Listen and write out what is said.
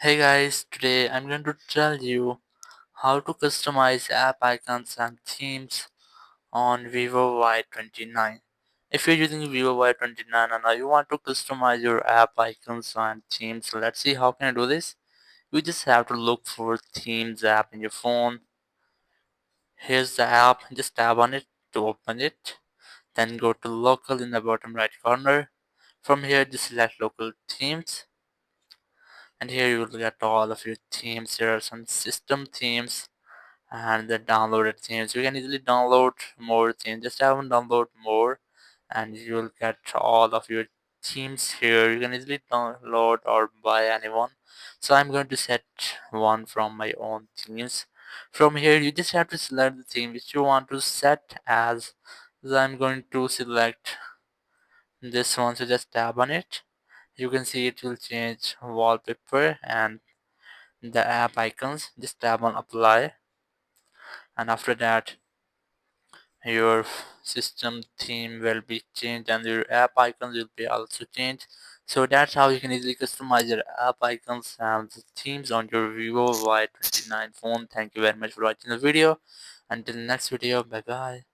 Hey guys, today I'm going to tell you how to customize app icons and themes on Vivo Y29. If you're using Vivo Y29 and now you want to customize your app icons and themes, let's see how can I do this. You just have to look for themes app in your phone. Here's the app, just tap on it to open it. Then go to local in the bottom right corner. From here just select local themes. And here you will get all of your themes. Here are some system themes and the downloaded themes. You can easily download more themes. Just have them download more and you will get all of your themes here. You can easily download or buy anyone. So I'm going to set one from my own themes. From here you just have to select the theme which you want to set as. So I'm going to select this one, so just tap on it. You can see it will change wallpaper and the app icons. Just tap on apply, and after that your system theme will be changed and your app icons will be also changed. So that's how you can easily customize your app icons and the themes on your Vivo Y29 phone. Thank you very much for watching the video. Until next video, bye bye.